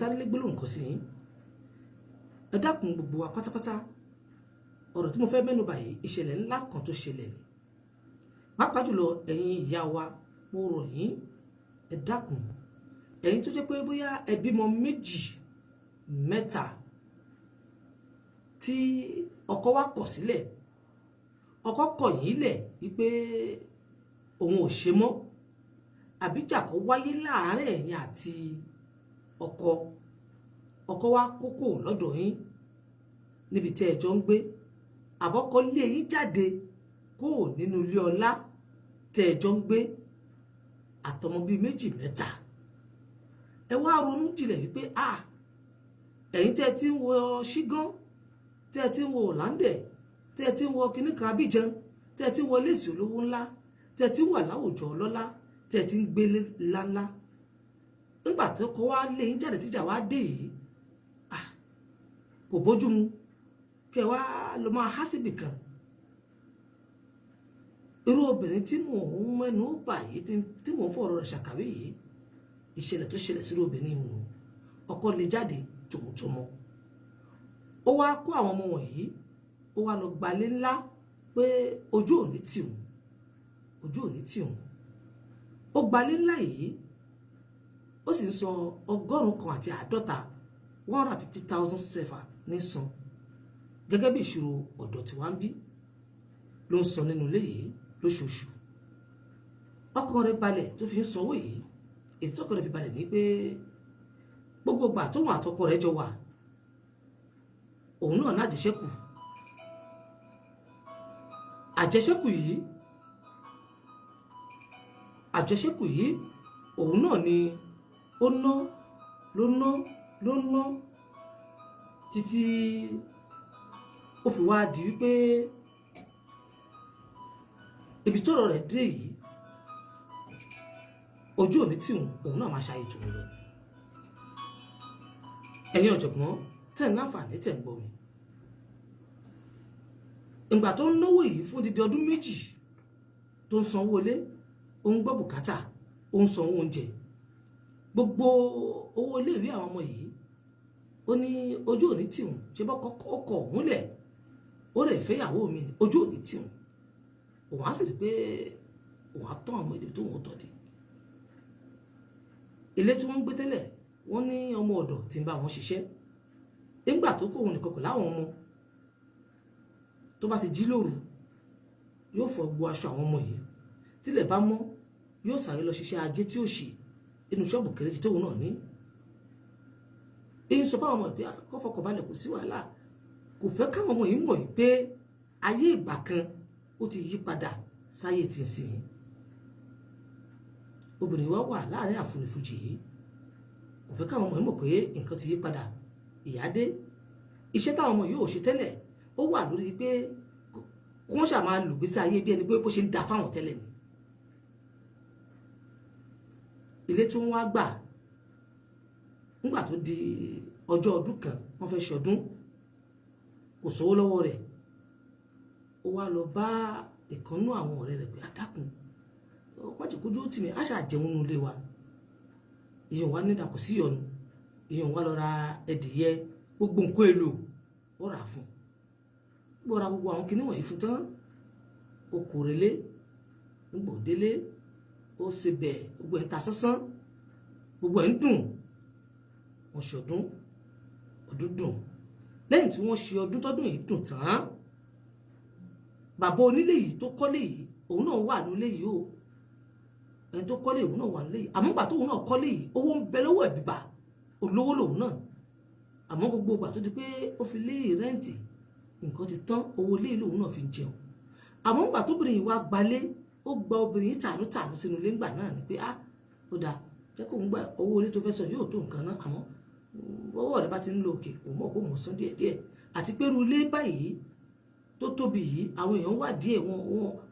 sáré lé gbólóhùn kan sí yín. Ẹ dákun gbogbo wa pátápátá, ọ̀rọ̀ tí mo fẹ́ mẹ́nu bà yìí ìṣẹ̀lẹ̀ ńlá kan tó ṣẹlẹ̀ ni. Pàápàá jùlọ ẹ̀yin ìyá wa, mo rọ̀ yín, ẹ dákun, ẹ̀yin tó jẹ́ pé bóyá ẹ bímọ 2 mẹ́ta tí ọkọ wa kọ̀ sílẹ̀, ọkọ kọ̀ yín lẹ̀ wípé òun ò ṣe mọ́, àbíjà kó wáyé láàárín ẹ̀yin àti ọkọ wa kókó lọ́dọ̀ yín níbi tí ẹ jọ ń gbé, àbọ́kọ lé yín jáde kó nínú ilé ọlá tí ẹ jọ ń gbé àtọmọ bíi 2 mẹ́ta. Ẹ wá ronú jinlẹ̀ wípé ẹ̀yin tẹ́ ti ń wọ ṣígán, tẹ́ ti ń wọ Ọ̀làndẹ̀, tẹ́ ti ń wọ kìnnìkan Abidjan, tẹ́ ti ń wọ léèsì olówó ńlá, tẹ́ ti ń wà láwùjọ ọlọ́lá, tẹ́ ti ń gbé ńláńlá. Nígbà tó kọ wá lé yín jáde tíjà wá dé yìí, kò bójú mu kẹ wá lọ máa há síbì kan. Irú obìnrin tí mò ń mẹ́nu bà yìí, tí mò ń fọ̀rọ̀ rẹ̀ ṣàkàwé yìí, ìṣẹ̀lẹ̀ tó ṣẹlẹ̀ sí obìnrin yìí, ọkọ lè jáde tòmùtòmù. Ó wá kó àwọn ọmọ wọ̀nyí, ó wá lọ gbalé ńlá pé ojú ò ní tì òun, ojú ò ní tì òun. Ó gbalé ńlá yìí, ó sì ń san 150,000 150,000 sefa ní san, gẹ́gẹ́ bí ìṣirò ọ̀dọ̀ tí wọ́n ń bí ló ń san nínú ilé yìí lóṣooṣù. Ọkàn rẹ̀ balẹ̀ tó fi ń sanwó yìí. Èyí tọ́kọ rẹ̀ fi balẹ̀ ní pé gbogbo ìgbà tóun àtọkọ rẹ̀ jọ wà, òun náà lájẹṣẹ́kù. Àjẹṣẹ́kù yìí òun náà ni ó ná ló ná títí ó fi wá di wípé ibi tọ́rọ̀ rẹ̀ dé yìí, ojú òní tí òun náà máa ṣàyè tòun lọ. Ẹ̀yin ọ̀jọ̀gbọ́n tẹ̀ ń láǹfààní tẹ̀ ń gbọ́ mi. Ìgbà tó ń náwó yìí fún dídí ọdún 2 tó ń sanwó ilé, ó ń gbọ́ bùkátà, ó ń sanwó oúnjẹ, gbogbo owó ilé ìwé àwọn ọmọ yìí, ó ní ojú òní tí òun ṣe bọ́ ọkọ̀ òun lẹ̀, ó rẹ̀ fẹ́ ìyàwó mi ní ojú òní tí òun á sì rí pé òun á tán àwọn èdè tó wọ́n tọ̀ dé. Ilé tí wọ́n ń gbé tẹ́lẹ̀, wọ́n ní ọmọ ọ̀dọ̀ tí ń bá wọn ṣiṣẹ́. Nígbà tó kó òun nìkan pẹ̀lú àwọn ọmọ, tó bá ti jí lóru, yóò fọ gbogbo aṣọ àwọn ọmọ yìí, tílẹ̀ bá mọ́ yóò sáré lọ ṣiṣẹ́ ajé tí ó ṣe inú ṣọ́ọ̀bù kéréjì tóun náà ní. Èyí sọ fáwọn ọmọ ìpé kó fọkàn balẹ̀, kò sí wàhálà. Kò fẹ́ káwọn ọmọ yìí mọ̀ pé ayé ìgbà kan ó ti yí padà sáyé tí ń sìn. Obìnrin wa wà láàrin àfonífojì yìí, kò fẹ́ káwọn ọmọ yìí mọ̀ pé nǹkan ti yí padà. Ìyá dé, iṣẹ́ táwọn ọmọ yìí ò ṣe tẹ́lẹ̀, ó wà lórí pé wọ́n ṣà máa lù gbésí ayé bí ẹni pé bó ṣe ń da fáwọn tẹ́lẹ̀ ni. Ilé tí wọ́n wá gbà nígbà tó di ọjọ́ ọdún kan, wọ́n fẹ́ ṣọdún, kò sówó lọ́wọ́ rẹ̀. Ó wá lọ bá ìkànnú àwọn ọ̀rẹ́ rẹ̀ pé àdákùn, májèkójú ó tì mí, àṣà jẹun nínú ilé wa. Ìyẹn wá nídà kò sí ọ̀nà, ìyẹn wá lọ ra ẹdìyẹ, gbogbo nǹkan èlò ó rà fún. Gbọ́ ra gbogbo àwọn kinní wọ̀nyí fún tán, ó kò relé, nígbà òdélé, ó ṣe bẹ̀, gbogbo ẹ̀ ń ta sánsán, gbogbo ẹ̀ ń dùn. Wọ́n ṣọdún, ọdún dùn. Lẹ́yìn tí wọ́n ṣe ọdún tọ́dún yìí dùn tán, bàbá onílé yìí tó kọ́lé yìí, òun náà wà nílé yìí o. Ẹni tó kọ́lé òun náà wà nílé yìí. Àmọ́ ìgbà tóun náà kọ́lé yìí, owó ń bẹ lọ́wọ́ ẹ̀ bíbà, olówó lòun náà. Àmọ́ gbogbo ìgbà tó di pé ó fi lé rẹ́ǹtì, nǹkan ti tán, owó ilé lòun náà fi ń jẹun. Àmọ́ ìgbà tóbìnrin yìí wá gbalé, ó gba obìnrin yìí tàánú sínú ilé ńgbà náà ni pé ó dáa, jẹ́ kó ń gba owó ilé tó fẹ́ sọ yóò tó nǹkan náà, àmọ́ owó rẹ̀ bá ti ń lo òkè, kò mọ̀ kó mọ̀ sán díẹ̀díẹ̀. Àti pé irú ilé báyìí tó tóbi yìí, àwọn èèyàn wà díẹ̀,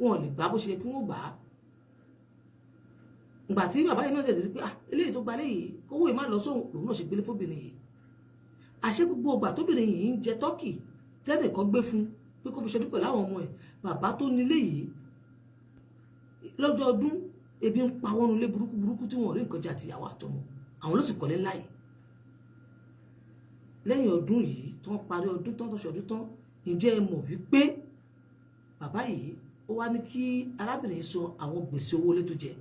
wọn lè gbà bó ṣe yẹ kí wọ́n gbà á. Ìgbà tí bàbá yìí náà dẹ̀ pé eléyìí tó gbalé yìí, kówó yìí má lọ sóhun, lòun náà ṣe gbélé fóbìnrin yìí. Àṣé gbogbo ìgbà tóbìnrin yìí ń jẹ tọ́kì tẹ́lẹ̀ kan gbé fún pé kó fi ṣọdún pẹ̀lú àwọn ọmọ ẹ̀, bàbá tó nílé yìí lọ́jọ́ ọdún ebi ń pa wọ́n nulé burúkú tí wọ́n rí nǹkan jẹ àtìyàwó àtọmọ, àwọn ló sì kọ́lé ńlá yìí. lẹ́yìn ọdún yìí tó ń parí ọdún tán tó ṣọdún tán ǹjẹ́ ẹ mọ̀ wípé bàbá yìí ó wá ní kí arábìnrin san àwọn gbèsè owó ilé tó jẹ.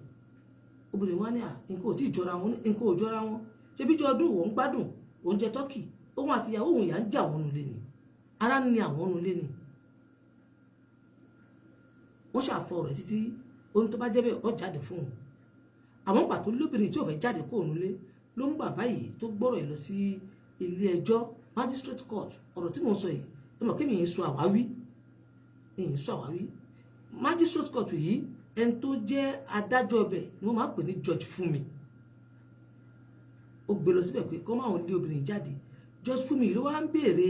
Obìnrin wá ní nǹkan ò tí ì jọra wọn, nǹkan ò jọra wọn, ṣé bí jọ ọdún òun gbádùn òun jẹ tọ́kì, òun àti ìyàwó òun yà ń jà wọn nulẹ̀ ni, ara ní àwọn nulẹ̀ ni. Wọ́n ṣàfọ rẹ̀ títí ohun tó bá jẹ́ bẹ́ẹ̀ ó jáde fún òun. Àwọn ìgbà tó lóbìnrin tí ò fẹ́ jáde kó òun nulẹ̀ ló ń bàbá yìí tó gbọ́rọ̀ ẹ̀ lọ sí ilé ẹjọ́ magistrate court. Ọ̀rọ̀ tí mo sọ yìí ẹ mọ̀ kí mi yìí sọ àwáwí, magistrate court yìí ẹni tó jẹ́ adájọ́ ọbẹ̀ ni wọ́n máa ń pè ní judge Fúnmi. Ó gbé lọ síbẹ̀ pé kọ́ máa ń lé obìnrin jáde. Judge Fúnmi ló wá ń béèrè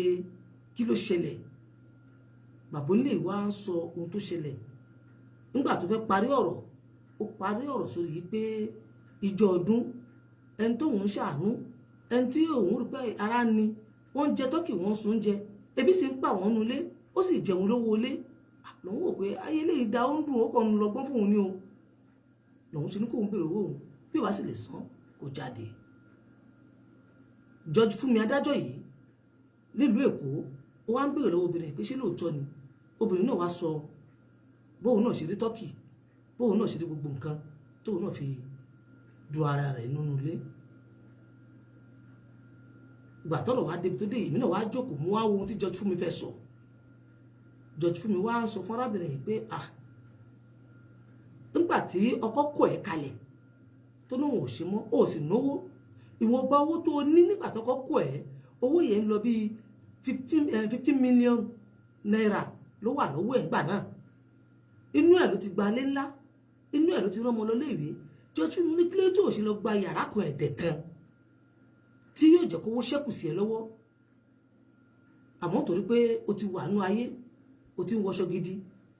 kí ló ṣẹlẹ̀. Bàbá onílé wá ń sọ ohun tó ṣẹlẹ̀. Nígbà tó fẹ́ parí ọ̀rọ̀, ó parí ọ̀rọ̀ sórí yìí pé ìjọ ọdún ẹni tó ń ṣàánú, ẹni tí òun rí pé ara ni wọ́n ń jẹ tọ́kì, wọ́n ń sun oúnjẹ, ebi sì ń pa wọ́n nulẹ̀, ó sì jẹun lówó ilé. Lòun wò pé ayé lè da ó ń dùn, ó kàn ń lọ́gbọ́n fún òun ní o. Lòun ṣe ní kóun béèrè owó òun, bí wàá sì lè san kó jáde. Judge Fúnmi adájọ́ yìí nílùú Èkó ó wá ń béèrè lọ́wọ́ obìnrin pé ṣé lóòótọ́ ni. Obìnrin náà wá sọ bóun náà ṣe rí tọ́kì, bóun náà ṣe rí gbogbo nǹkan tóun náà fi du ara rẹ̀ nínú ilé. Ìgbà tọ́rọ̀ wá débi tó dé, èmi náà wá jókòó mú wá wo ohun tí Judge Fúnmi fẹ́ sọ. Judge Fúnmi wá ń sọ fún arábìnrin yìí pé nígbà tí ọkọ kọ̀ ẹ́ kalẹ̀ tó náà ò ṣe mọ́, ó sì náwó, ìwọ̀nba owó tó ní nígbà tó kọ̀ ẹ́, owó yẹn ń lọ bí 15 million naira ló wà lọ́wọ́ ẹ̀ ńgbà náà. Inú ẹ̀ ló ti gba ilé ńlá, inú ẹ̀ ló ti rán ọmọ lọ léèwé. Judge Fúnmi ní kílé tó ṣe lọ gba yàrá kan ẹ̀dẹ̀ kan tí yóò jẹ́ kówó ṣẹ́kù sí ẹ lọ́wọ́. Àmọ́ torí pé o ti wà nú ayé, o ti ń wọṣọ gidi,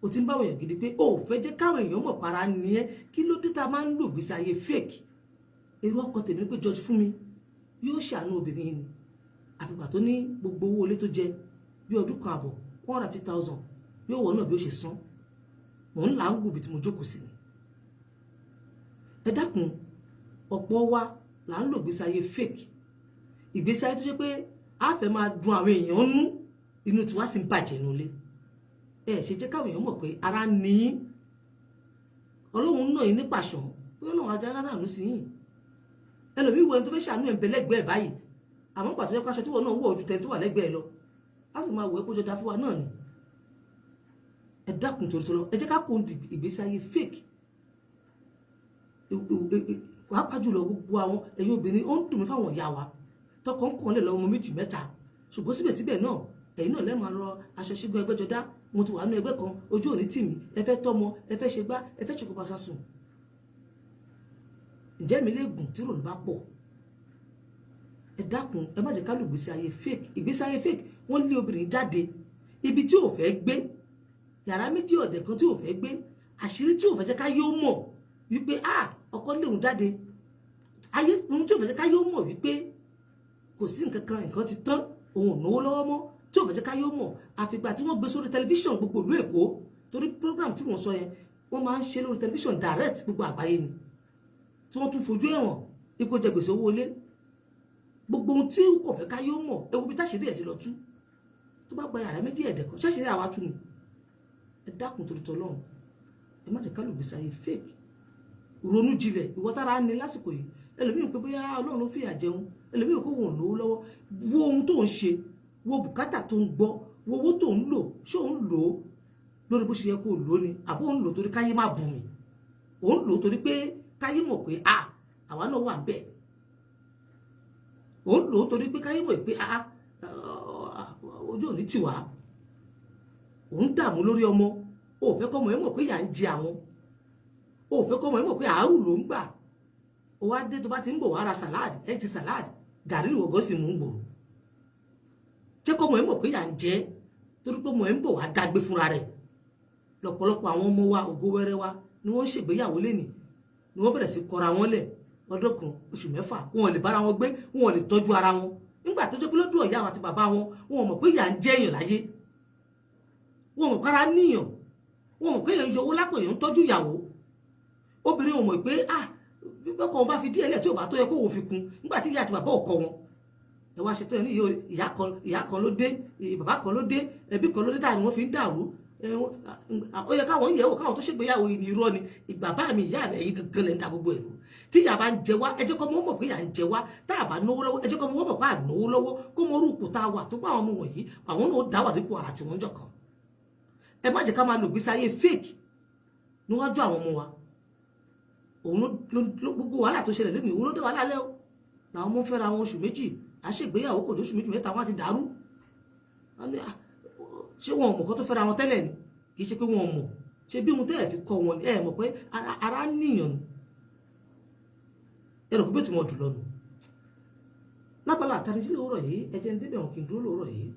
o ti ń báwọn èèyàn gidi pé o ò fẹ́ jẹ́ káwọn èèyàn mọ̀ para ní ẹ, kí ló dé tá a máa ń lò gbèsè ayé fake. Èrò ọkọ tèmi pé Judge Fúnmi yóò ṣàánú obìnrin yìí ni. Àfìgbà tó ní gbogbo owó ilé tó jẹ bí ọdún kan àbọ̀ 150,000 yóò wọ̀ náà bí ó ṣe san. Mò ń là ń gùn bí tí mo jókòó sí ni. Ẹ dákun, ọ̀pọ̀ wa là ń lò gbèsè ayé fake. Ìgbésí ayé tó jẹ́ pé a fẹ́ máa dùn àwọn èèyàn nú, inú tiwa sì ń bàjẹ́ nulẹ̀. Ẹ ṣe jẹ́ káwọn èèyàn mọ̀ pé ara ní yín. Ọlọ́run náà yín ní pàṣán pé Ọlọ́run ajá rárá àánú sí yín. Ẹlòmíì wo ẹni tó fẹ́ ṣàánú ẹ̀ ń bẹ lẹ́gbẹ̀ẹ́ báyìí, àmọ́ pàtó jẹ́ pàṣẹ tí wọ́n náà wọ̀ ojú tẹni tó wà lẹ́gbẹ̀ẹ́ lọ, a sì máa wò ẹ́ kó jọ da fún wa náà ni. Ẹ dákun tòrótòró, ẹ jẹ́ ká kó ìgbésí ayé fake. Pàápàá jùlọ gbogbo àwọn ẹ̀yin obìnrin, ó ń dùn mí fáwọn ìyá wa tọkọ ń kàn lẹ̀ lọ́wọ́ ọmọ 2 mẹ́ta, ṣùgbọ́n síbẹ̀síbẹ̀ náà ẹ̀yin náà lẹ́ẹ̀ máa rọ aṣọ ṣígbọ́n ẹgbẹ́jọdá, mo ti wà nínú ẹgbẹ́ kan, ojú òní tì mí, ẹ fẹ́ tọ́mọ, ẹ fẹ́ ṣe gbá, ẹ fẹ́ ṣe kópa sásùn. Ǹjẹ́ mi lè gùn tí ròlù bá pọ̀? Ẹ dákun, ẹ má jẹ́ ká lò ìgbésí ayé fake. Ìgbésí ayé fake, wọ́n lé obìnrin jáde ibi tí ò fẹ́ gbé, yàrá méjì ọ̀dẹ̀ kan tí ò fẹ́ gbé, àṣírí tí ò fẹ́ jẹ́ ká yóò mọ̀ wípé ọkọ léhùn jáde, ayé ohun tí ò fẹ́ jẹ́ ká yóò mọ̀ wípé kò sí nǹkan kan, nǹkan ti tán, òun ò náwó lọ́wọ́ mọ́, tí ò fẹ́ jẹ́ ká yóò mọ̀ àfìgbà tí wọ́n gbé sórí tẹlifíṣàn gbogbo ìlú Èkó. Torí program tí wọ́n sọ yẹn wọ́n máa ń ṣe lórí tẹlifíṣàn direct gbogbo àgbáyé ni, tí wọ́n tún fojú ẹ̀wọ̀n ipò jẹ gbèsè owó ilé. Gbogbo ohun tí kò fẹ́ ká yóò mọ̀, ewu bí táṣìírí ẹ̀ ti lọ tú, tó bá gba yàrá méjì ẹ̀dẹ̀ kan ṣáṣìírí àwa tú ni. Ẹ dákun torí t'Ọlọ́run, ẹ má jẹ́ ká lò gbèsè ayé fake. Ronú jinlẹ̀, ìwọ tára ní lásìkò yìí, ẹlòmíì pé bóyá Ọlọ́run ló fìyà jẹun, ẹlòmíì kó wọn lówó lọ́wọ́, wo ohun tó ń ṣe, wo bùkátà tó ń gbọ́, wo owó tó ń lò, ṣé òun lò ó lórí bó ṣe yẹ kó lò ó ni, àbó òun lò torí káyé má bù mí, òun lò torí pé káyé mọ̀ pé àwa náà wà bẹ́ẹ̀, òun lò torí pé káyé mọ̀ pé ojú òní tì wá, òun dààmú lórí ọmọ, ó fẹ́ kọ́mọ ẹ mọ̀ pé ìyà ń jẹ àwọn, ó fẹ́ kọ́mọ ẹ mọ̀ pé àárù ló ń gbà. Ó wá dé tó bá ti ń bọ̀ wá ra salad, ẹ ti salad, gàrí ìwọ̀gọ́ sì mú ń gbòòrò. Jẹ́ kọ́mọ ẹ mọ̀ pé ìyà ń jẹ torí pé ọmọ ẹ ń bọ̀ wá dágbé fúnra rẹ̀. Lọ́pọ̀lọpọ̀ àwọn ọmọ wa ògo wẹ́rẹ́ wa ni wọ́n ń ṣègbéyàwó lénìí, ni wọ́n bẹ̀rẹ̀ sí kọra wọn lẹ̀ ọdún kan, oṣù mẹ́fà, wọn ò lè bára wọn gbé, wọn ò lè tọ́jú ara wọn. Nígbà tó jẹ́ pé lọ́dún ọ̀yá àwọn àti bàbá wọn, wọn ò mọ̀ pé ìyà ń jẹ èèyàn láyé. Wọn ò mọ̀ para níyàn, wọn ò mọ̀ pé èèyàn yọ owó lápò èèyàn ń tọ́jú ìyàwó. Obìnrin ò mọ̀ pé bí bọ́kọ wọn bá fi díẹ̀ lẹ̀ tí ò bá tó yẹ kó wò fi kún nígbà tí ìyá àti bàbá ò kọ́ wọn. ẹ wá ṣètò ní ìyá kan ló dé bàbá kan ló dé ẹbí kan ló dé táwọn fi ń dàrú ó yẹ káwọn yẹ̀wò káwọn tó ṣègbéyàwó ní irọ́ ni bàbá mi ìyá mi ẹ̀yin gangan lẹ́ ń da gbogbo ẹ̀rù tí ìyá bá ń jẹ wá ẹ jẹ́ kó mọ̀ mọ̀ pé ìyá ń jẹ wá tá a bá náwó lọ́wọ́ ẹ jẹ́ kó mọ̀ mọ̀ pé à náwó lọ́wọ́ kó mọ̀ orúkọ tá a wà tó bá àwọn ọmọ wọ̀nyí àwọn náà ó dá wà dípò ara tiwọn jọ kan ẹ má jẹ́ ká máa lò gbèsè ayé fake níwájú àwọn ọmọ wa òun ló gbogbo wàhálà tó ṣẹlẹ̀ lónìí òun ló dé wàhálà lẹ́ o làwọn ọmọ fẹ́ra wọn oṣù méjì àṣègbéyàwó kò dóṣù méjì mẹ́ta wọn ti dàrú ṣé wọn ò mọ̀ kó tó fẹ́ra wọn tẹ́lẹ̀ ni kì í ṣe pé wọn ò mọ̀ ṣe bí ohun tẹ́ ẹ̀ fi kọ́ wọn ẹ mọ̀ pé ara níyàn ni ẹ̀rọ pípé tí wọ́n jù lọ nù lápá látàrí jí lóòrọ̀ yìí ẹ̀jẹ̀ ń débẹ̀ wọn kì í dúró lóòrọ̀ yìí